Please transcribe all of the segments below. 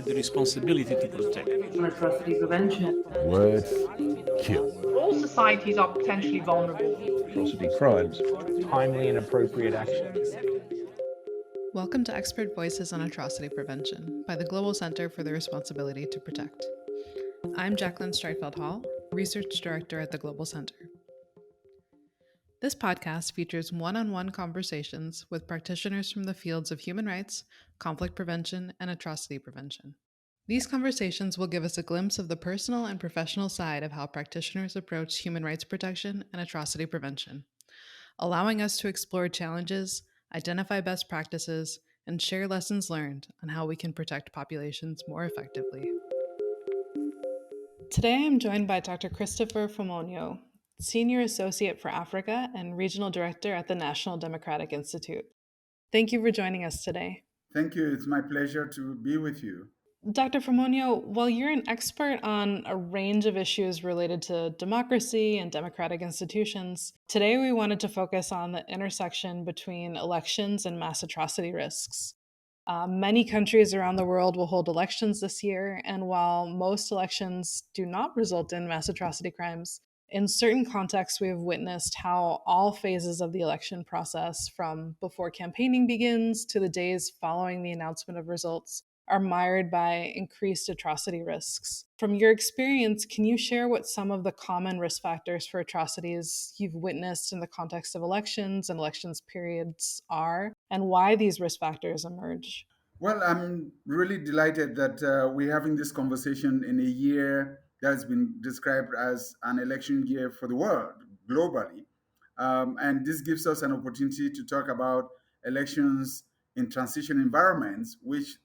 the responsibility to protect. On atrocity prevention. Words kill. All societies are potentially vulnerable. Atrocity crimes. Timely and appropriate action. Welcome to Expert Voices on Atrocity Prevention by the Global Center for the Responsibility to Protect. I'm Jacqueline Streitfeld Hall, Research Director at the Global Center. This podcast features one-on-one conversations with practitioners from the fields of human rights, conflict prevention, and atrocity prevention. These conversations will give us a glimpse of the personal and professional side of how practitioners approach human rights protection and atrocity prevention, allowing us to explore challenges, identify best practices, and share lessons learned on how we can protect populations more effectively. Today I'm joined by Dr. Christopher Fomunyoh, Senior Associate for Africa and Regional Director at the National Democratic Institute. Thank you for joining us today. Thank you. It's my pleasure to be with you. Dr. Fomunyoh, while you're an expert on a range of issues related to democracy and democratic institutions, today we wanted to focus on the intersection between elections and mass atrocity risks. Many countries around the world will hold elections this year, and while most elections do not result in mass atrocity crimes, in certain contexts we have witnessed how all phases of the election process, from before campaigning begins to the days following the announcement of results, are mired by increased atrocity risks. From your experience, can you share what some of the common risk factors for atrocities you've witnessed in the context of elections and elections periods are, and why these risk factors emerge? Well, I'm really delighted that we're having this conversation in a year that's been described as an election year for the world globally. And this gives us an opportunity to talk about elections in transition environments, which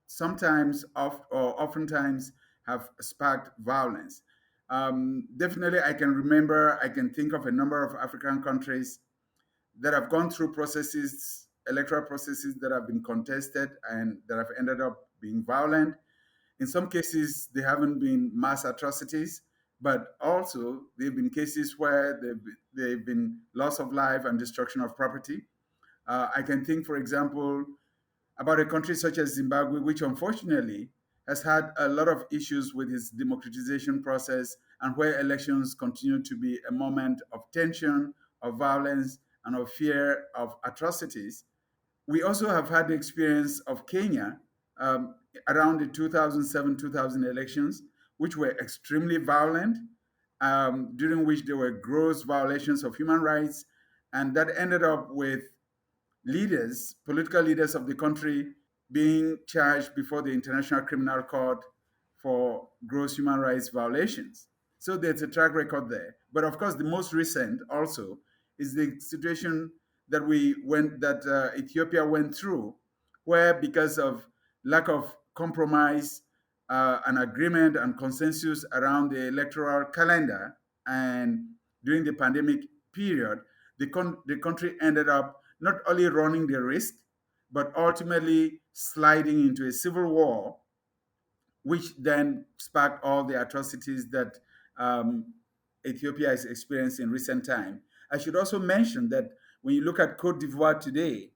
sometimes or oftentimes have sparked violence. Definitely, I can think of a number of African countries that have gone through processes, electoral processes that have been contested and that have ended up being violent. In some cases, they haven't been mass atrocities, but also there have been cases where they've been loss of life and destruction of property. I can think, for example, about a country such as Zimbabwe, which unfortunately has had a lot of issues with its democratization process and where elections continue to be a moment of tension, of violence, and of fear of atrocities. We also have had the experience of Kenya around the 2007-2000 elections, which were extremely violent, during which there were gross violations of human rights, and that ended up with political leaders of the country being charged before the International Criminal Court for gross human rights violations. So there's a track record there. But of course, the most recent also is the situation that Ethiopia went through, where because of lack of compromise, and agreement and consensus around the electoral calendar, and during the pandemic period, the country ended up not only running the risk, but ultimately sliding into a civil war, which then sparked all the atrocities that Ethiopia has experienced in recent time. I should also mention that when you look at Cote d'Ivoire today,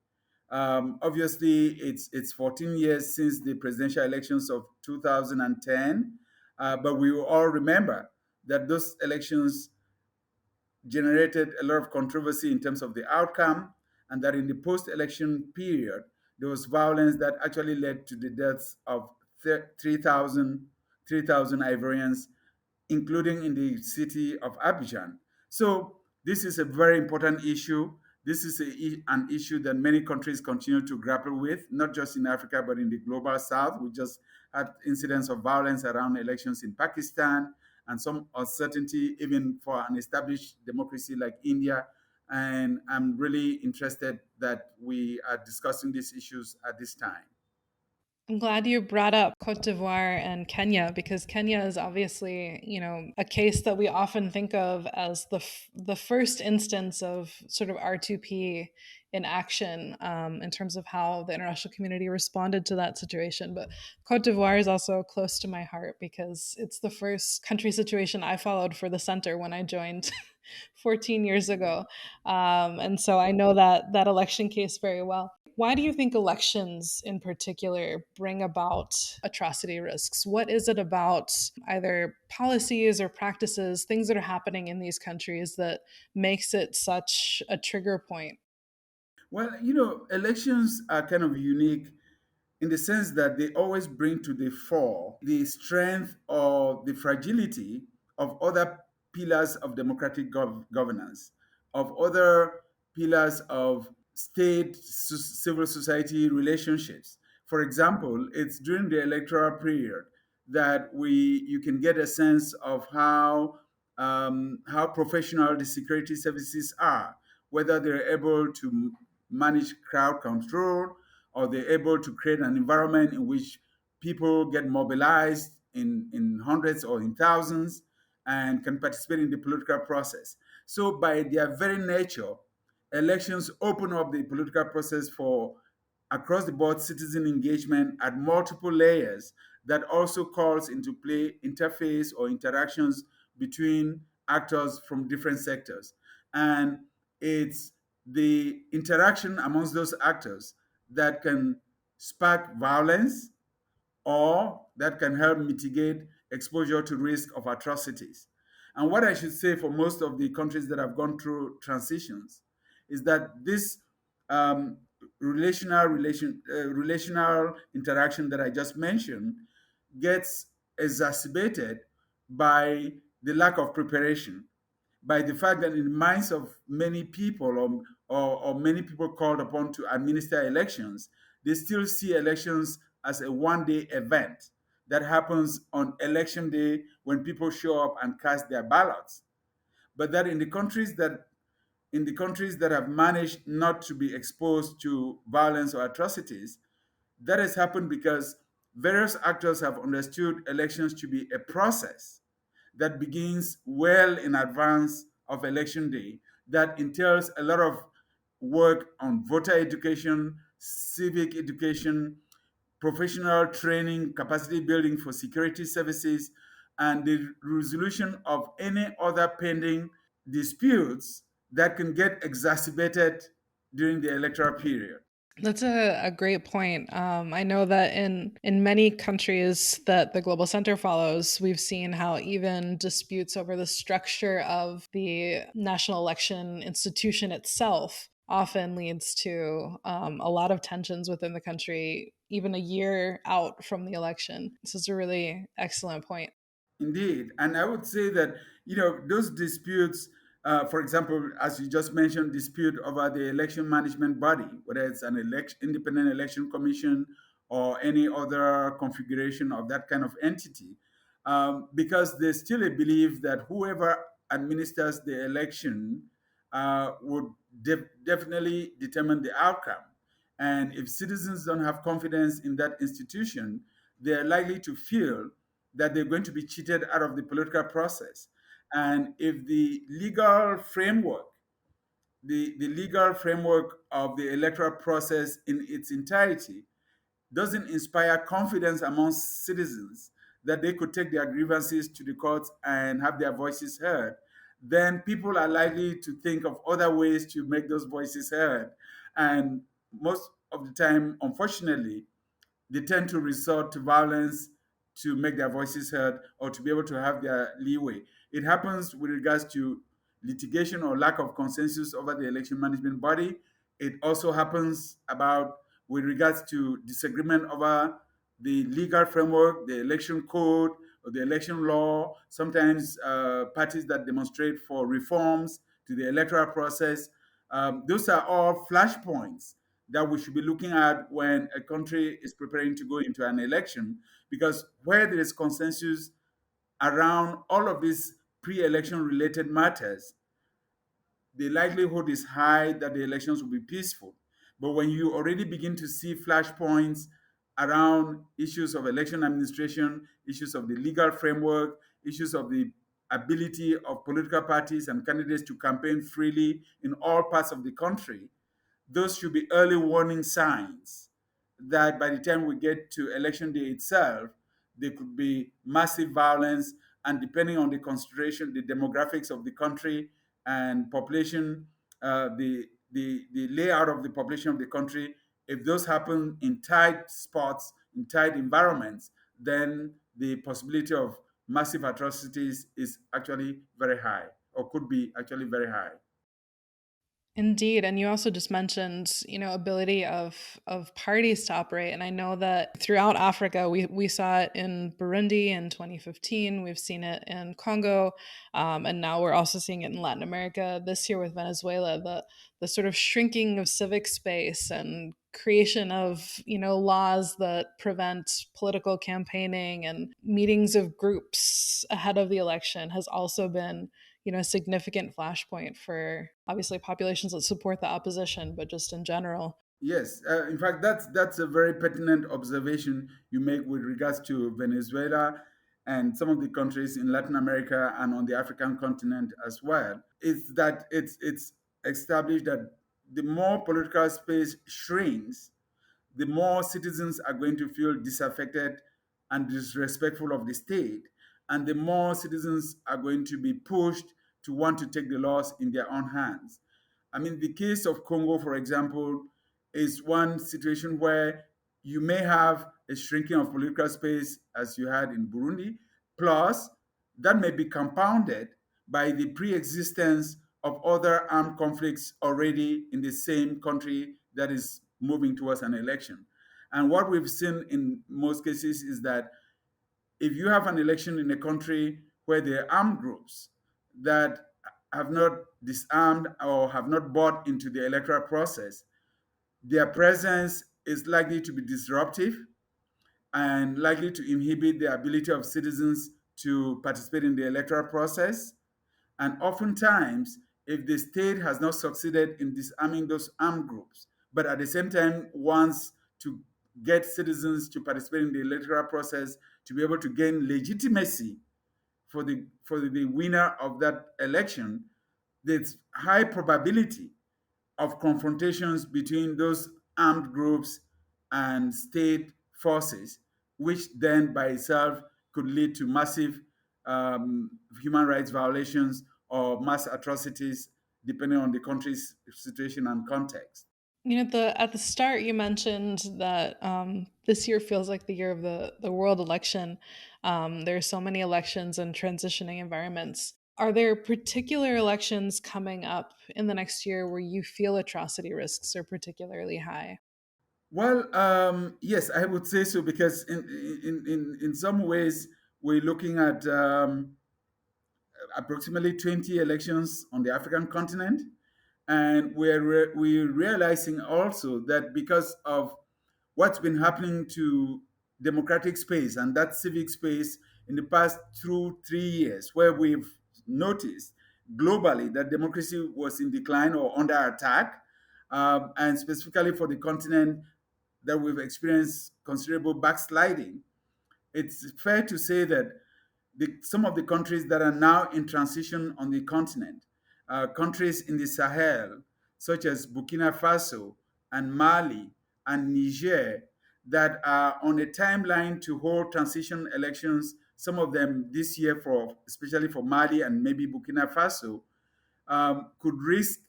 obviously it's 14 years since the presidential elections of 2010, but we will all remember that those elections generated a lot of controversy in terms of the outcome, and that in the post-election period, there was violence that actually led to the deaths of 3,000 Ivorians, including in the city of Abidjan. So this is a very important issue. This is an issue that many countries continue to grapple with, not just in Africa, but in the global south. We just had incidents of violence around elections in Pakistan, and some uncertainty even for an established democracy like India. And I'm really interested that we are discussing these issues at this time. I'm glad you brought up Cote d'Ivoire and Kenya, because Kenya is obviously, a case that we often think of as the first instance of sort of R2P in action, in terms of how the international community responded to that situation. But Cote d'Ivoire is also close to my heart because it's the first country situation I followed for the center when I joined 14 years ago. And so I know that election case very well. Why do you think elections in particular bring about atrocity risks? What is it about either policies or practices, things that are happening in these countries that makes it such a trigger point? Well, elections are kind of unique in the sense that they always bring to the fore the strength or the fragility of other pillars of democratic governance, of other pillars of state civil society relationships. For example, it's during the electoral period that you can get a sense of how professional the security services are, whether they're able to manage crowd control, or they're able to create an environment in which people get mobilized in hundreds or in thousands and can participate in the political process. So, by their very nature, elections open up the political process for across the board citizen engagement at multiple layers that also calls into play interface or interactions between actors from different sectors. And it's the interaction amongst those actors that can spark violence or that can help mitigate exposure to risk of atrocities. And what I should say for most of the countries that have gone through transitions is that this um, relational interaction that I just mentioned gets exacerbated by the lack of preparation, by the fact that in the minds of many people, or many people called upon to administer elections, they still see elections as a one-day event that happens on election day when people show up and cast their ballots. But that in the countries that have managed not to be exposed to violence or atrocities, that has happened because various actors have understood elections to be a process that begins well in advance of election day, that entails a lot of work on voter education, civic education, professional training, capacity building for security services, and the resolution of any other pending disputes that can get exacerbated during the electoral period. That's a great point. I know that in many countries that the Global Center follows, we've seen how even disputes over the structure of the national election institution itself often leads to a lot of tensions within the country, even a year out from the election. This is a really excellent point. Indeed. And I would say that, those disputes, for example, as you just mentioned, dispute over the election management body, whether it's an independent election commission or any other configuration of that kind of entity, because there's still a belief that whoever administers the election would definitely determine the outcome. And if citizens don't have confidence in that institution, they're likely to feel that they're going to be cheated out of the political process. And if the legal framework of the electoral process in its entirety doesn't inspire confidence amongst citizens that they could take their grievances to the courts and have their voices heard, then people are likely to think of other ways to make those voices heard. And most of the time, unfortunately, they tend to resort to violence to make their voices heard or to be able to have their leeway. It happens with regards to litigation or lack of consensus over the election management body. It also happens about with regards to disagreement over the legal framework, the election code, or the election law. Sometimes parties that demonstrate for reforms to the electoral process. Those are all flashpoints that we should be looking at when a country is preparing to go into an election, because where there is consensus around all of these pre-election related matters, the likelihood is high that the elections will be peaceful. But when you already begin to see flashpoints around issues of election administration, issues of the legal framework, issues of the ability of political parties and candidates to campaign freely in all parts of the country, those should be early warning signs that by the time we get to election day itself, there could be massive violence. And depending on the consideration, the demographics of the country and population, the layout of the population of the country, If those happen in tight spots, in tight environments, then the possibility of massive atrocities is actually very high, or could be actually very high. Indeed, and you also just mentioned, ability of parties to operate, and I know that throughout Africa, we saw it in Burundi in 2015. We've seen it in Congo, and now we're also seeing it in Latin America this year with Venezuela. The sort of shrinking of civic space and creation of laws that prevent political campaigning and meetings of groups ahead of the election has also been a significant flashpoint for obviously populations that support the opposition, but just in general. Yes, in fact, that's a very pertinent observation you make with regards to Venezuela and some of the countries in Latin America and on the African continent as well. Is that it's established that the more political space shrinks, the more citizens are going to feel disaffected and disrespectful of the state, and the more citizens are going to be pushed to want to take the laws in their own hands. I mean, the case of Congo, for example, is one situation where you may have a shrinking of political space as you had in Burundi, plus that may be compounded by the pre-existence of other armed conflicts already in the same country that is moving towards an election. And what we've seen in most cases is that if you have an election in a country where there are armed groups that have not disarmed or have not bought into the electoral process, their presence is likely to be disruptive and likely to inhibit the ability of citizens to participate in the electoral process. And oftentimes, if the state has not succeeded in disarming those armed groups, but at the same time wants to get citizens to participate in the electoral process to be able to gain legitimacy for the winner of that election, there's high probability of confrontations between those armed groups and state forces, which then by itself could lead to massive human rights violations or mass atrocities, depending on the country's situation and context. At the start, you mentioned that this year feels like the year of the world election. There are so many elections and transitioning environments. Are there particular elections coming up in the next year where you feel atrocity risks are particularly high? Well, yes, I would say so because in some ways we're looking at approximately 20 elections on the African continent, and we're realizing also that because of what's been happening to democratic space and that civic space in the past 2 3 years, where we've noticed globally that democracy was in decline or under attack, and specifically for the continent that we've experienced considerable backsliding, it's fair to say that some of the countries that are now in transition on the continent, countries in the Sahel, such as Burkina Faso and Mali and Niger, that are on a timeline to hold transition elections, some of them this year, for especially for Mali and maybe Burkina Faso, could risk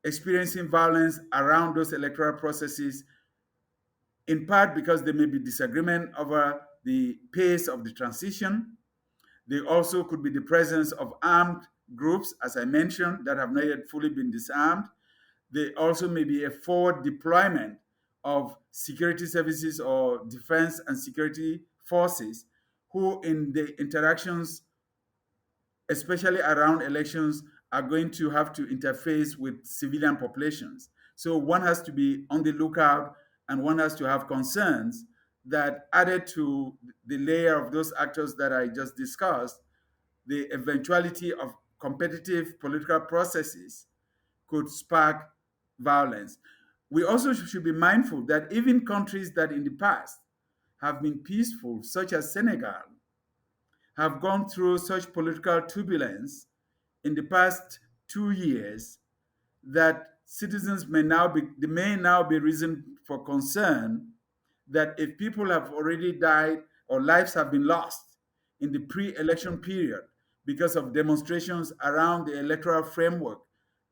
experiencing violence around those electoral processes, in part because there may be disagreement over the pace of the transition. There also could be the presence of armed groups, as I mentioned, that have not yet fully been disarmed. There also may be a forward deployment of security services or defense and security forces who, in the interactions, especially around elections, are going to have to interface with civilian populations. So one has to be on the lookout and one has to have concerns that, added to the layer of those actors that I just discussed, the eventuality of competitive political processes could spark violence. We also should be mindful that even countries that in the past have been peaceful, such as Senegal, have gone through such political turbulence in the past 2 years that citizens may now be reason for concern that if people have already died or lives have been lost in the pre-election period because of demonstrations around the electoral framework,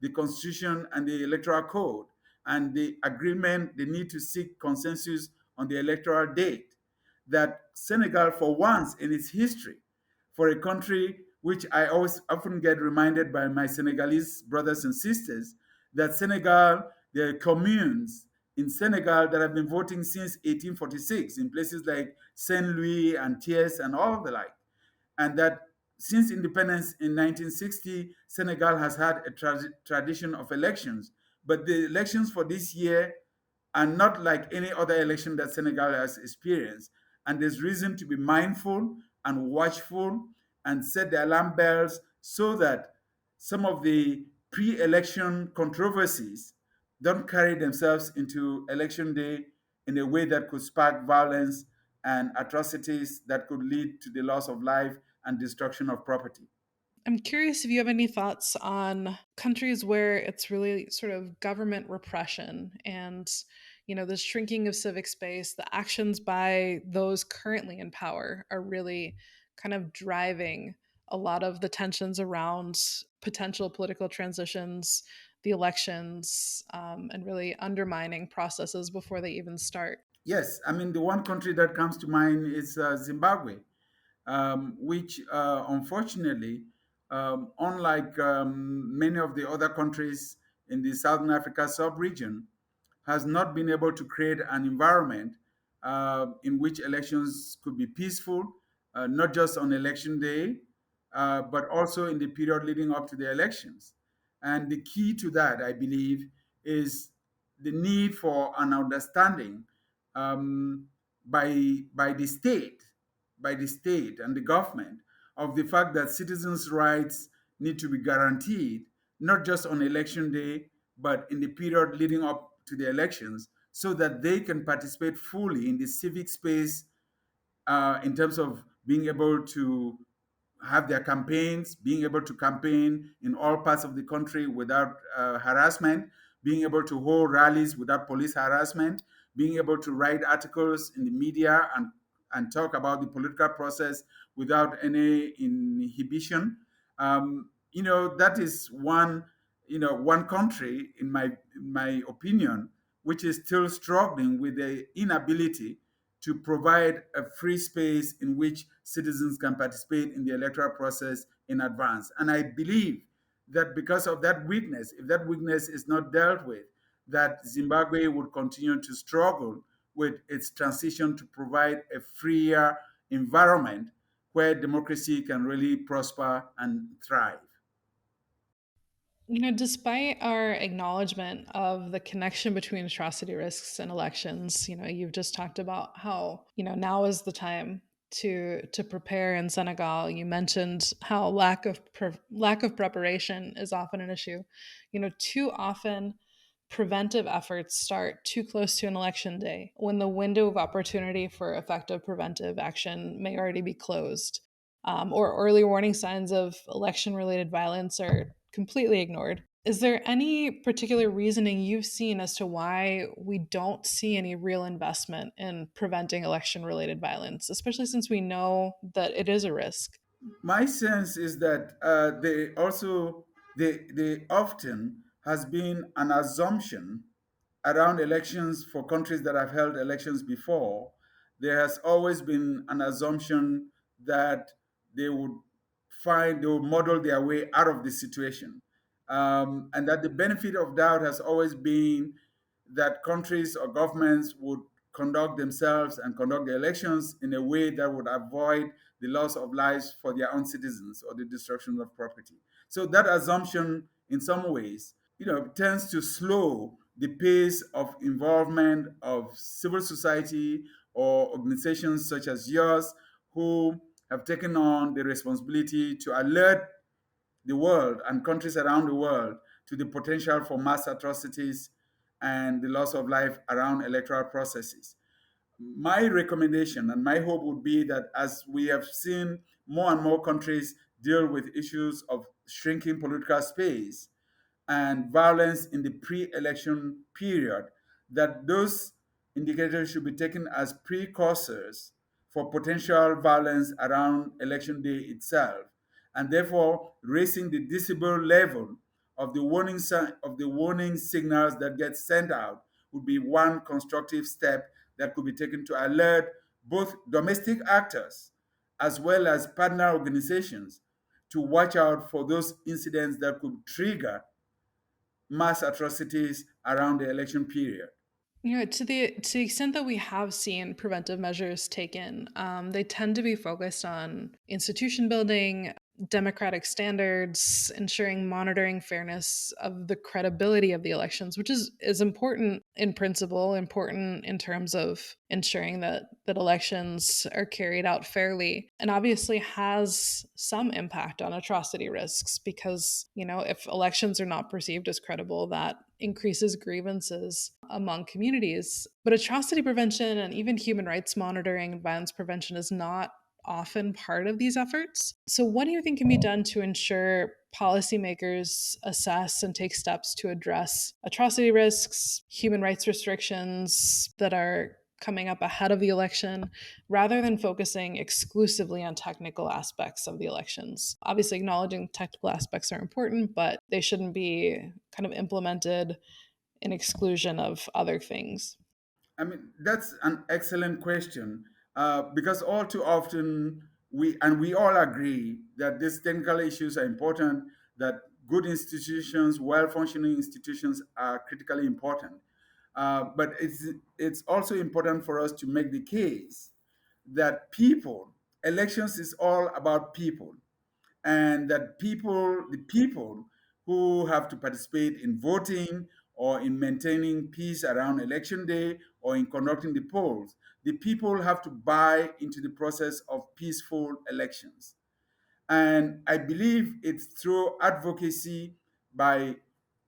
the constitution and the electoral code, and the agreement, the need to seek consensus on the electoral date. That Senegal, for once in its history, for a country which I always often get reminded by my Senegalese brothers and sisters, that Senegal, there are communes in Senegal that have been voting since 1846 in places like Saint Louis and Thiès and all of the like, and that since independence in 1960, Senegal has had a tradition of elections. But the elections for this year are not like any other election that Senegal has experienced. And there's reason to be mindful and watchful and set the alarm bells so that some of the pre election controversies don't carry themselves into election day in a way that could spark violence and atrocities that could lead to the loss of life and destruction of property. I'm curious if you have any thoughts on countries where it's really sort of government repression and, the shrinking of civic space, the actions by those currently in power are really kind of driving a lot of the tensions around potential political transitions, the elections, and really undermining processes before they even start. Yes, I mean, the one country that comes to mind is Zimbabwe, which unfortunately, unlike many of the other countries in the Southern Africa sub-region, has not been able to create an environment in which elections could be peaceful, not just on election day, but also in the period leading up to the elections. And the key to that, I believe, is the need for an understanding um, by the state, and the government of the fact that citizens' rights need to be guaranteed, not just on election day, but in the period leading up to the elections, so that they can participate fully in the civic space in terms of being able to have their campaigns, being able to campaign in all parts of the country without harassment, being able to hold rallies without police harassment, being able to write articles in the media and talk about the political process without any inhibition. That is one country, in my opinion, which is still struggling with the inability to provide a free space in which citizens can participate in the electoral process in advance. And I believe that because of that weakness, if that weakness is not dealt with, that Zimbabwe would continue to struggle with its transition to provide a freer environment where democracy can really prosper and thrive. Despite our acknowledgement of the connection between atrocity risks and elections, you've just talked about how, now is the time to prepare in Senegal. You mentioned how lack of preparation is often an issue. Too often preventive efforts start too close to an election day when the window of opportunity for effective preventive action may already be closed, or early warning signs of election related violence are completely ignored. Is there any particular reasoning you've seen as to why we don't see any real investment in preventing election related violence, especially since we know that it is a risk? My sense is that they often has been an assumption around elections for countries that have held elections before. There has always been an assumption that they would they would model their way out of the situation, and that the benefit of doubt has always been that countries or governments would conduct themselves and conduct the elections in a way that would avoid the loss of lives for their own citizens or the destruction of property. So that assumption, in some ways, tends to slow the pace of involvement of civil society or organizations such as yours, who have taken on the responsibility to alert the world and countries around the world to the potential for mass atrocities and the loss of life around electoral processes. My recommendation and my hope would be that as we have seen more and more countries deal with issues of shrinking political space and violence in the pre-election period, that those indicators should be taken as precursors for potential violence around election day itself, and therefore raising the decibel level of the warning signals that get sent out would be one constructive step that could be taken to alert both domestic actors as well as partner organizations to watch out for those incidents that could trigger mass atrocities around the election period. To the extent that we have seen preventive measures taken, they tend to be focused on institution building, democratic standards, ensuring monitoring fairness of the credibility of the elections, which is important in principle, important in terms of ensuring that elections are carried out fairly, and obviously has some impact on atrocity risks because, if elections are not perceived as credible, that increases grievances among communities. But atrocity prevention and even human rights monitoring and violence prevention is not often part of these efforts. So, what do you think can be done to ensure policymakers assess and take steps to address atrocity risks, human rights restrictions that are coming up ahead of the election, rather than focusing exclusively on technical aspects of the elections? Obviously, acknowledging technical aspects are important, but they shouldn't be kind of implemented in exclusion of other things. I mean, that's an excellent question because all too often we all agree that these technical issues are important, that good institutions, well-functioning institutions are critically important. But it's also important for us to make the case that elections is all about people, and that the people who have to participate in voting or in maintaining peace around election day or in conducting the polls, the people have to buy into the process of peaceful elections. And I believe it's through advocacy by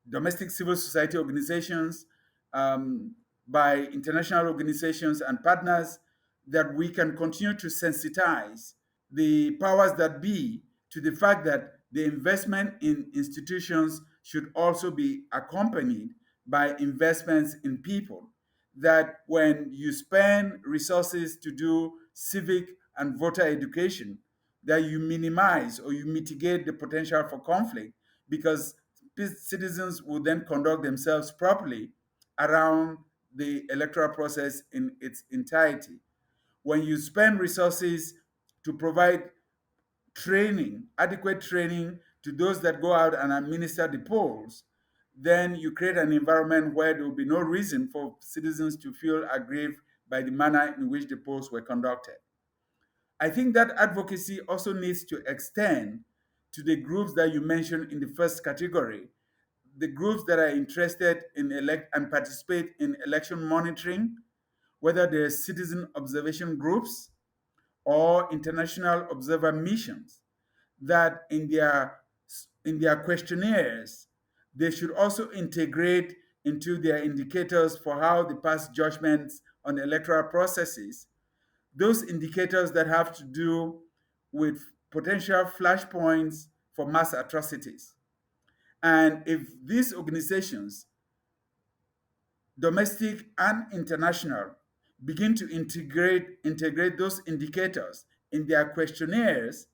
domestic civil society organizations, um, by international organizations and partners, that we can continue to sensitize the powers that be to the fact that the investment in institutions should also be accompanied by investments in people. That when you spend resources to do civic and voter education, that you minimize or you mitigate the potential for conflict because citizens will then conduct themselves properly around the electoral process in its entirety. When you spend resources to provide training, adequate training to those that go out and administer the polls, then you create an environment where there will be no reason for citizens to feel aggrieved by the manner in which the polls were conducted. I think that advocacy also needs to extend to the groups that you mentioned in the first category, the groups that are interested in elect and participate in election monitoring, whether they're citizen observation groups or international observer missions, that in their questionnaires they should also integrate into their indicators for how they pass judgments on electoral processes those indicators that have to do with potential flashpoints for mass atrocities. And if these organizations, domestic and international, begin to integrate those indicators in their questionnaires,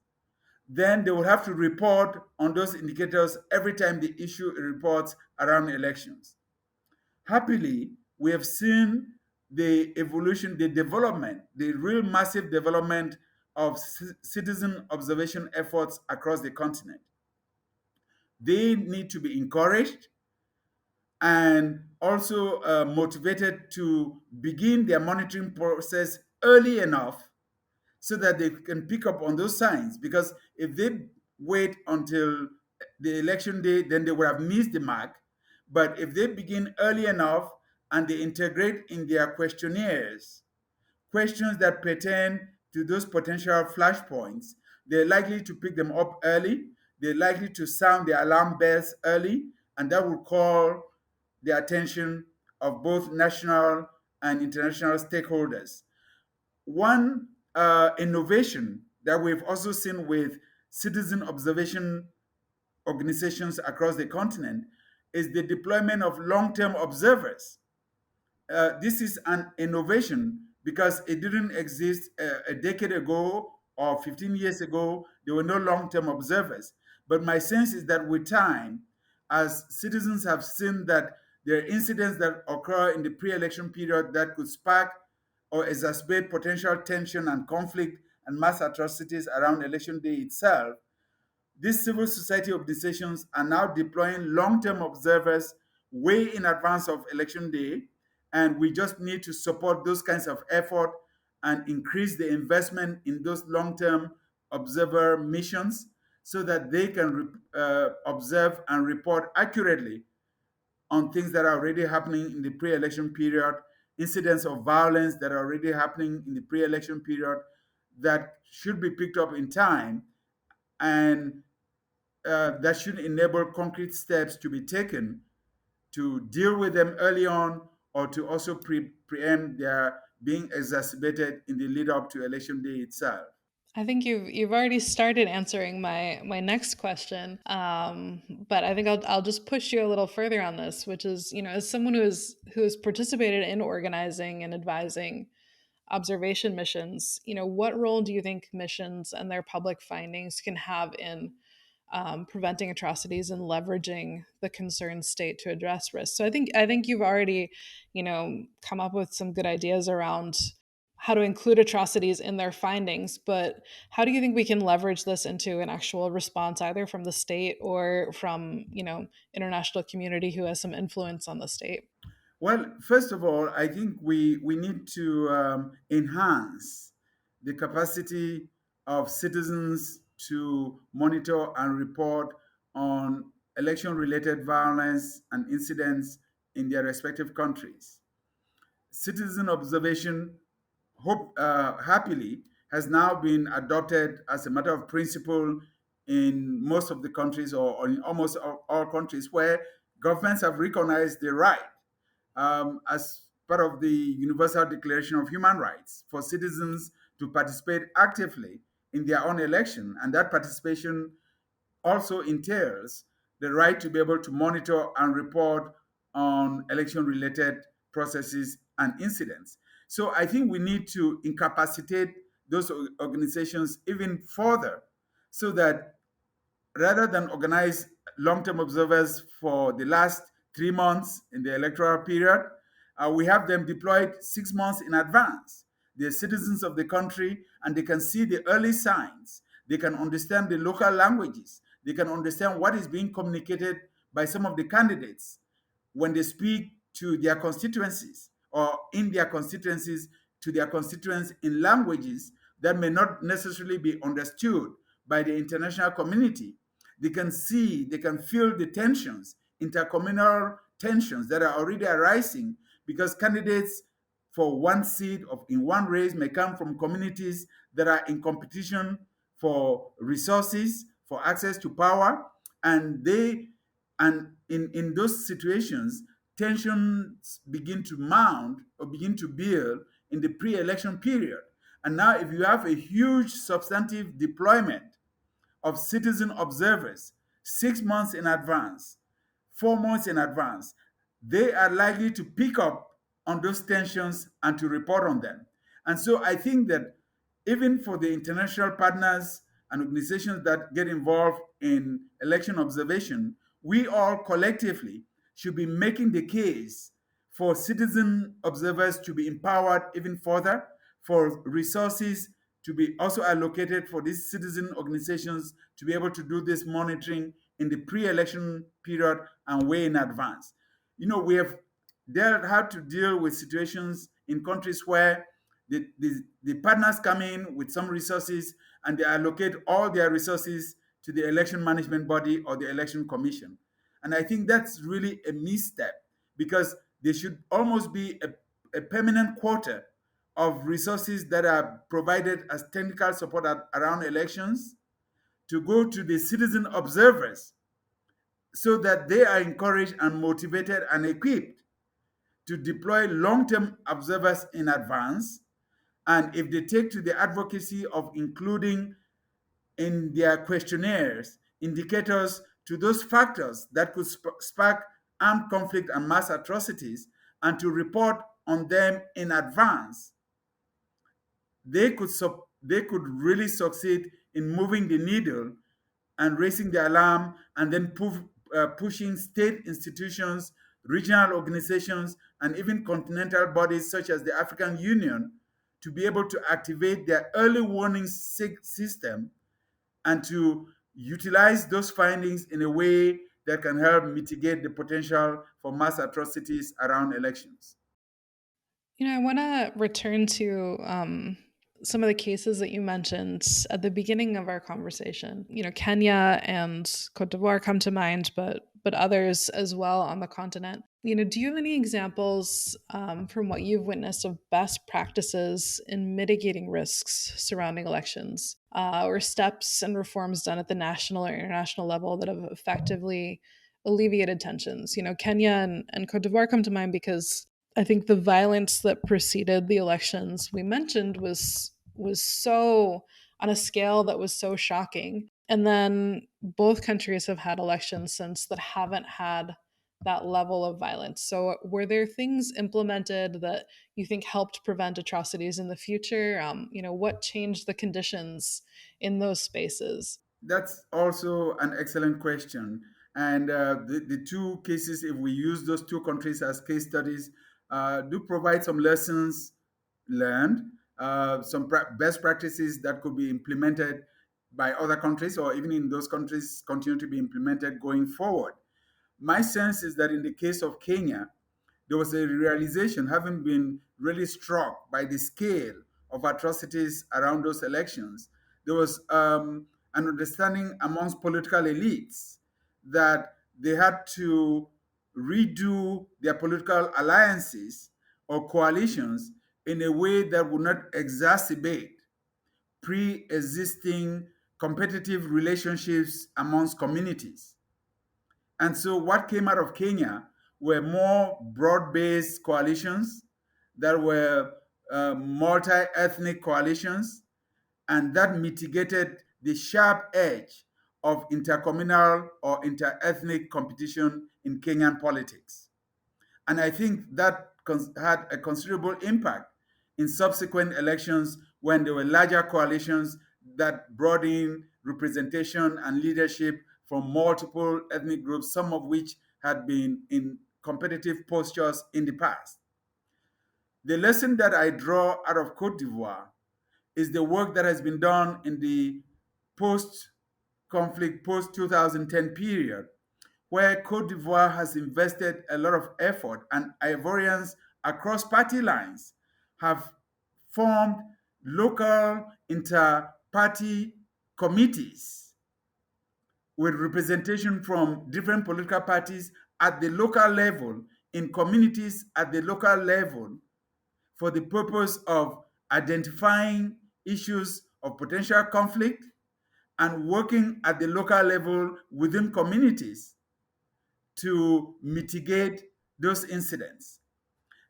then they will have to report on those indicators every time they issue reports around elections. Happily, we have seen the evolution, the development, the real massive development of citizen observation efforts across the continent. They need to be encouraged and also motivated to begin their monitoring process early enough so that they can pick up on those signs. Because if they wait until the election day, then they would have missed the mark. But if they begin early enough and they integrate in their questionnaires questions that pertain to those potential flashpoints, they're likely to pick them up early. They're likely to sound the alarm bells early, and that will call the attention of both national and international stakeholders. One innovation that we've also seen with citizen observation organizations across the continent is the deployment of long term observers. This is an innovation because it didn't exist a decade ago or 15 years ago. There were no long term observers. But my sense is that with time, as citizens have seen that there are incidents that occur in the pre-election period that could spark or exacerbate potential tension and conflict and mass atrocities around election day itself, these civil society organizations are now deploying long-term observers way in advance of election day, and we just need to support those kinds of effort and increase the investment in those long-term observer missions so that they can observe and report accurately on things that are already happening in the pre-election period, incidents of violence that are already happening in the pre-election period that should be picked up in time, and that should enable concrete steps to be taken to deal with them early on, or to also preempt their being exacerbated in the lead up to election day itself. I think you've already started answering my next question, but I think I'll just push you a little further on this, which is, as someone who has participated in organizing and advising observation missions, what role do you think missions and their public findings can have in preventing atrocities and leveraging the concerned state to address risks? So I think you've already, come up with some good ideas around how to include atrocities in their findings, but how do you think we can leverage this into an actual response, either from the state or from, international community who has some influence on the state? Well, first of all, I think we need to enhance the capacity of citizens to monitor and report on election related violence and incidents in their respective countries. Citizen observation, happily, has now been adopted as a matter of principle in most of the countries, or in almost all countries, where governments have recognized the right, as part of the Universal Declaration of Human Rights, for citizens to participate actively in their own election. And that participation also entails the right to be able to monitor and report on election related processes and incidents. So I think we need to incapacitate those organizations even further, so that rather than organize long-term observers for the last 3 months in the electoral period, we have them deployed 6 months in advance. They're citizens of the country, and they can see the early signs. They can understand the local languages. They can understand what is being communicated by some of the candidates when they speak to their constituencies, or in their constituencies to their constituents, in languages that may not necessarily be understood by the international community. They can see, they can feel the tensions, intercommunal tensions that are already arising, because candidates for one seat in one race may come from communities that are in competition for resources, for access to power, and in those situations, tensions begin to mount or begin to build in the pre-election period. And now, if you have a huge substantive deployment of citizen observers 6 months in advance, 4 months in advance, they are likely to pick up on those tensions and to report on them. And so I think that even for the international partners and organizations that get involved in election observation, we all collectively should be making the case for citizen observers to be empowered even further, for resources to be also allocated for these citizen organizations to be able to do this monitoring in the pre-election period and way in advance. We have had to deal with situations in countries where the partners come in with some resources, and they allocate all their resources to the election management body or the election commission. And I think that's really a misstep, because there should almost be a permanent quota of resources that are provided as technical support around elections to go to the citizen observers, so that they are encouraged and motivated and equipped to deploy long-term observers in advance. And if they take to the advocacy of including in their questionnaires indicators to those factors that could spark armed conflict and mass atrocities, and to report on them in advance, they could really succeed in moving the needle and raising the alarm, and then pushing state institutions, regional organizations, and even continental bodies such as the African Union to be able to activate their early warning system and to utilize those findings in a way that can help mitigate the potential for mass atrocities around elections. I want to return to some of the cases that you mentioned at the beginning of our conversation. Kenya and Cote d'Ivoire come to mind, but others as well on the continent. Do you have any examples from what you've witnessed of best practices in mitigating risks surrounding elections, or steps and reforms done at the national or international level that have effectively alleviated tensions? Kenya and Cote d'Ivoire come to mind because I think the violence that preceded the elections we mentioned was so on a scale that was so shocking. And then both countries have had elections since that haven't had that level of violence. So were there things implemented that you think helped prevent atrocities in the future? What changed the conditions in those spaces? That's also an excellent question. And the two cases, if we use those two countries as case studies, do provide some lessons learned, some best practices that could be implemented by other countries or even in those countries continue to be implemented going forward. My sense is that in the case of Kenya, there was a realization, having been really struck by the scale of atrocities around those elections, there was an understanding amongst political elites that they had to redo their political alliances or coalitions in a way that would not exacerbate pre existing competitive relationships amongst communities. And so, what came out of Kenya were more broad based coalitions that were multi ethnic coalitions, and that mitigated the sharp edge of intercommunal or inter ethnic competition in Kenyan politics. And I think that had a considerable impact in subsequent elections when there were larger coalitions that brought in representation and leadership from multiple ethnic groups, some of which had been in competitive postures in the past. The lesson that I draw out of Cote d'Ivoire is the work that has been done in the post conflict, post 2010 period, where Cote d'Ivoire has invested a lot of effort, and Ivorians across party lines have formed local inter-party committees with representation from different political parties at the local level, in communities at the local level, for the purpose of identifying issues of potential conflict and working at the local level within communities to mitigate those incidents.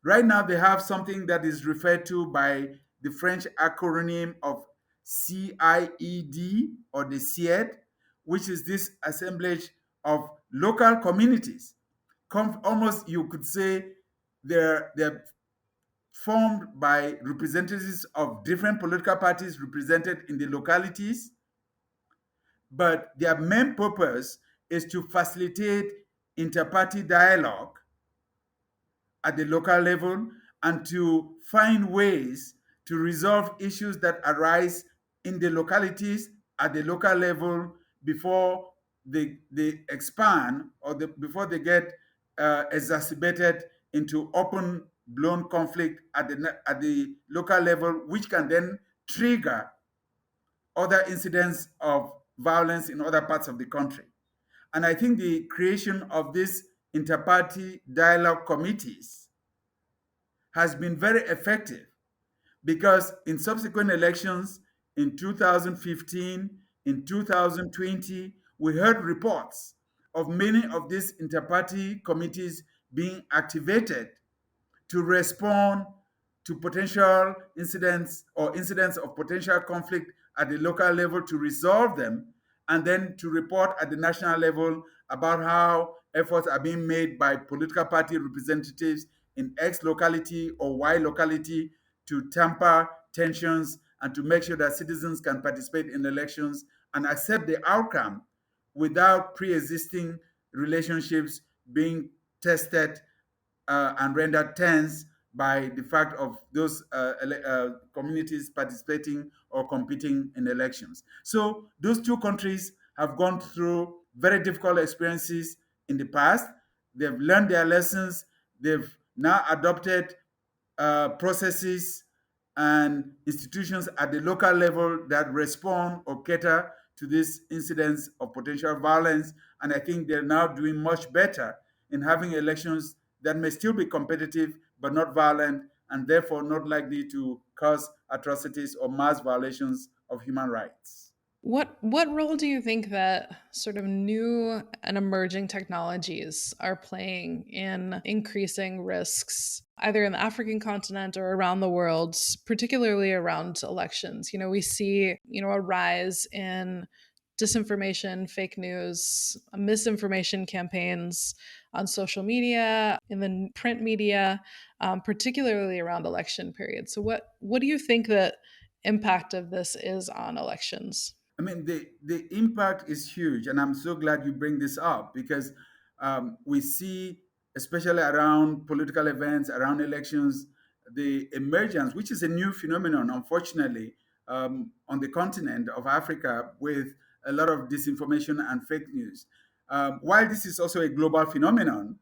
Right now, they have something that is referred to by the French acronym of CIED, or the CIED, which is this assemblage of local communities. Almost, you could say, they're formed by representatives of different political parties represented in the localities, but their main purpose is to facilitate inter-party dialogue at the local level and to find ways to resolve issues that arise in the localities at the local level before they expand or before they get exacerbated into open blown conflict at the local level, which can then trigger other incidents of violence in other parts of the country. And I think the creation of these inter-party dialogue committees has been very effective because in subsequent elections in 2015, in 2020, we heard reports of many of these inter-party committees being activated to respond to potential incidents or incidents of potential conflict at the local level, to resolve them, and then to report at the national level about how efforts are being made by political party representatives in X locality or Y locality to temper tensions and to make sure that citizens can participate in elections and accept the outcome without pre-existing relationships being tested and rendered tense by the fact of those communities participating or competing in elections. So those two countries have gone through very difficult experiences in the past. They've learned their lessons. They've now adopted processes and institutions at the local level that respond or cater to these incidents of potential violence. And I think they're now doing much better in having elections that may still be competitive but not violent, and therefore not likely to cause atrocities or mass violations of human rights. What role do you think that sort of new and emerging technologies are playing in increasing risks, either in the African continent or around the world, particularly around elections? We see, a rise in disinformation, fake news, misinformation campaigns on social media, in the print media, particularly around election periods. So what do you think that impact of this is on elections? I mean, the impact is huge, and I'm so glad you bring this up because we see, especially around political events, around elections, the emergence, which is a new phenomenon, unfortunately, on the continent of Africa, with a lot of disinformation and fake news. While this is also a global phenomenon,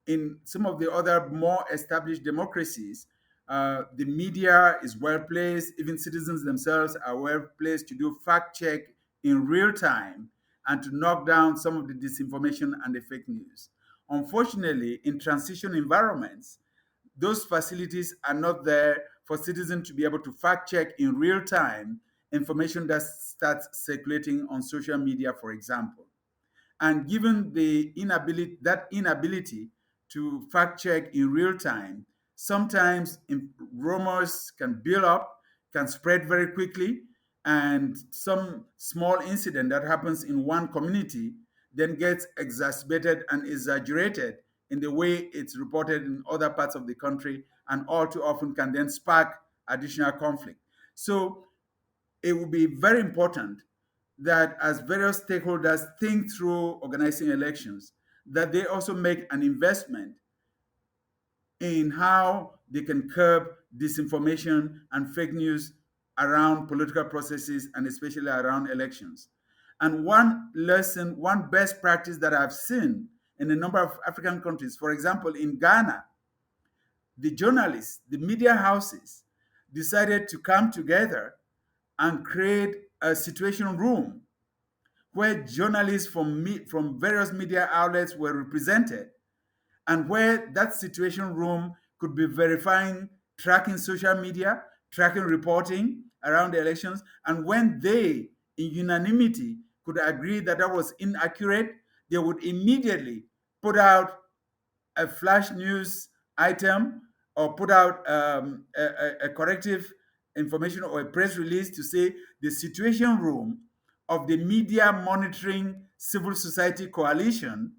in some of the other more established democracies, the media is well placed, even citizens themselves are well placed to do fact check in real time and to knock down some of the disinformation and the fake news. Unfortunately, in transition environments, those facilities are not there for citizens to be able to fact check in real time information that starts circulating on social media, for example. And given the inability to fact check in real time, sometimes rumors can build up, can spread very quickly, and some small incident that happens in one community then gets exacerbated and exaggerated in the way it's reported in other parts of the country, and all too often can then spark additional conflict. So it will be very important that as various stakeholders think through organizing elections, that they also make an investment in how they can curb disinformation and fake news around political processes and especially around elections. And one lesson, one best practice that I've seen in a number of African countries, for example, in Ghana, the journalists, the media houses decided to come together and create a situation room where journalists from various media outlets were represented, and where that situation room could be verifying, tracking social media, tracking reporting around the elections. And when they, in unanimity, could agree that that was inaccurate, they would immediately put out a flash news item or put out a corrective information or a press release to say the situation room of the media monitoring civil society coalition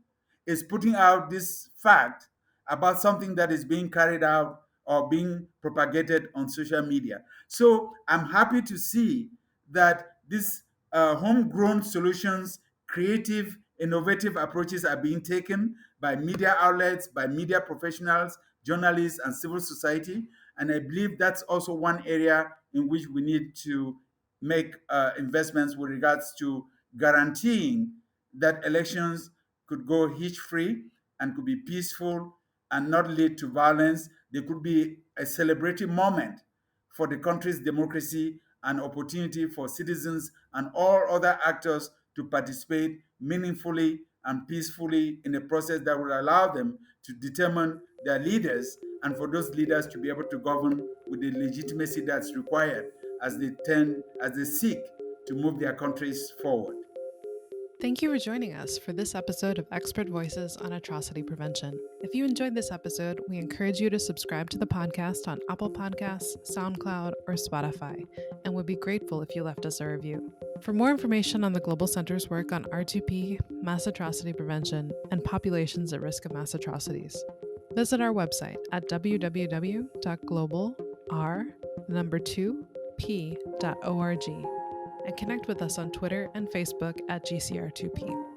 is putting out this fact about something that is being carried out or being propagated on social media. So I'm happy to see that these homegrown solutions, creative, innovative approaches are being taken by media outlets, by media professionals, journalists, and civil society. And I believe that's also one area in which we need to make investments with regards to guaranteeing that elections could go hitch-free and could be peaceful and not lead to violence. There could be a celebratory moment for the country's democracy, an opportunity for citizens and all other actors to participate meaningfully and peacefully in a process that will allow them to determine their leaders, and for those leaders to be able to govern with the legitimacy that's required as they seek to move their countries forward. Thank you for joining us for this episode of Expert Voices on Atrocity Prevention. If you enjoyed this episode, we encourage you to subscribe to the podcast on Apple Podcasts, SoundCloud, or Spotify, and would be grateful if you left us a review. For more information on the Global Center's work on R2P, mass atrocity prevention, and populations at risk of mass atrocities, visit our website at www.globalr2p.org and connect with us on Twitter and Facebook at GCR2P.